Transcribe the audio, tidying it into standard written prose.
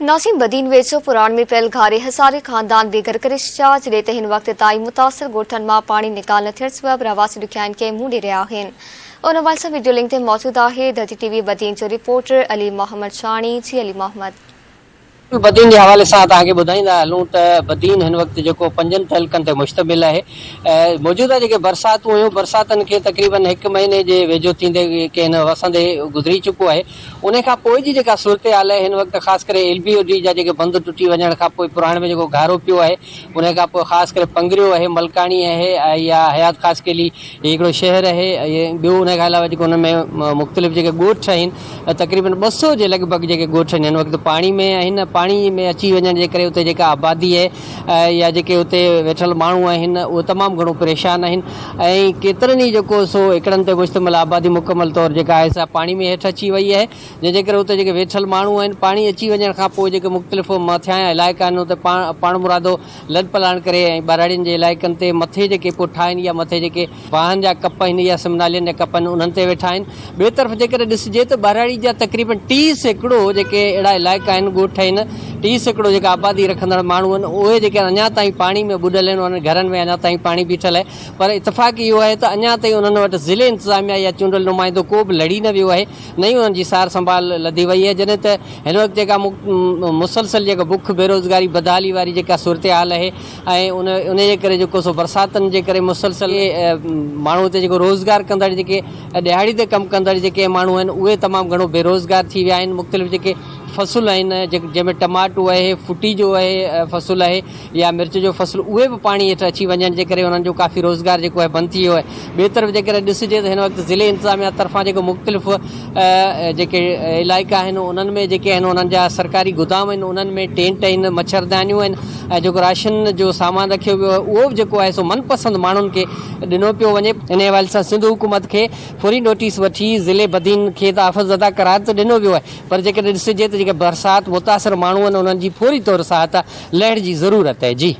नासिम बदीन वेझो पुराण में पियल घारे हज़ारे ख़ानदान बेघर करे छॾिया जॾहिं त हिन वक़्त ताईं मुतासिर ॻोठनि मां पाणी निकाल न थियण सबबि रवासी ॾुखियाईनि खे मुंहुं ॾेई रहिया आहिनि। उन हवाले सां वीडियो लिंक ते मौजूदु आहे धरती टीवी बदीन जो रिपोर्टर अली मोहम्मद शानी। जी अली मोहम्मद। बदीन के हवाले से तव्हांखे ॿुधाईंदा हलूं त बदीन हिन वक़्तु जेको 5 तहलकनि ते मुश्तमिल आहे। मौजूदा जेके बरसातूं हुयूं बरसातनि खे तक़रीबन 1 महीने जे वेझो थींदे के हिन वसंदे गुज़री चुको आहे। उन खां पोइ जी जेका सूरत हाल आहे हिन वक़्तु ख़ासि करे LBOD जा जेके बंद टुटी वञण खां पोइ पुराणे में जेको घारो पियो आहे उन खां पोइ ख़ासि करे पंगरियो आहे, मलकाणी आहे या हयात ख़ासि केली हिकिड़ो शहर आहे ऐं ॿियो उन खां अलावा जेको उन में मुख़्तलिफ़ जेके ॻोठ आहिनि तक़रीबन 200 जे लॻभॻि जेके ॻोठ आहिनि हिन वक़्तु पाणी में आहिनि। पाणी में अची वञण जे करे उते जेका आबादी आहे या जेके उते वेठल माण्हू आहिनि उहे तमामु घणो परेशान आहिनि ऐं केतिरनि ई जेको सो एकड़नि ते मुश्तमिल आबादी मुकमल तौर जेका आहे सा पाणी में हेठि अची वई आहे, जंहिंजे करे उते जेके वेठल माण्हू आहिनि पाणी अची वञण खां पोइ जेके मुख़्तलिफ़ मथियां इलाइक़ा आहिनि उते पाण मुरादो लॾ पलाण करे ऐं ॿाराड़ियुनि जे इलाइक़नि ते मथे जेके पुठा आहिनि या मथे जेके वाहन जा कप आहिनि या सिमनालियुनि जा कप आहिनि उन्हनि ते वेठा आहिनि। ॿिए तरफ़ जेकर ॾिसिजे त ॿाराड़ी जा तक़रीबन 30% जेके अहिड़ा इलाइक़ा आहिनि ॻोठ आहिनि 30% जेका आबादी रखंदड़ माण्हू आहिनि उहे जेके अञा ताईं पाणी में ॿुॾल आहिनि उन्हनि घरनि में अञा ताईं पाणी बीठल आहे। पर इतफ़ाक़ इहो आहे त अञा ताईं उन्हनि वटि ज़िले इंतिज़ामिया या चूंडियल नुमाइंदो को बि लड़ी न वियो आहे, न ई उन्हनि जी सार संभाल लधी वई आहे। जॾहिं त हिन वक़्तु जेका मुसलसल जेका बुख बेरोज़गारी बदहाली वारी जेका सूरत हाल आहे ऐं उन जे करे जेको सो बरसातनि जे करे मुसलसल माण्हू ते जेको रोज़गार कंदड़ जेके दिहाड़ी ते कमु कंदड़ जेके माण्हू आहिनि उहे तमामु घणो बेरोज़गार थी विया आहिनि। मुख़्तलिफ़ जेके फ़सुल आहिनि जंहिंमें टमाटो आहे, फुटी जो आहे फ़सुल आहे या मिर्च जो फ़सुल उहे बि पाणी हेठि अची वञण जे करे उन्हनि जो काफ़ी रोज़गार जेको आहे बंदि थी वियो आहे। ॿिए तरफ़ जेकर ॾिसिजे त हिन वक़्तु ज़िले इंतिज़ामिया तरफ़ां जेको मुख़्तलिफ़ जेके इलाइक़ा आहिनि उन्हनि में जेके आहिनि उन्हनि जा सरकारी गोदाम आहिनि उन्हनि में टेंट आहिनि, मच्छरदानियूं आहिनि ऐं जेको राशन जो सामान रखियो वियो आहे उहो बि जेको आहे सो मनपसंद माण्हुनि खे ॾिनो पियो वञे। इन हवाले सां सिंध हुकूमत खे फौरी नोटिस वठी ज़िले बदीन खे त आफ़ज़दा करार त ॾिनो वियो आहे, पर जेकर ॾिसिजे त जेके बरसाति मुतासिर माण्हू आहिनि उन्हनि जी फौरी तौर सां लहण जी ज़रूरत है। जी।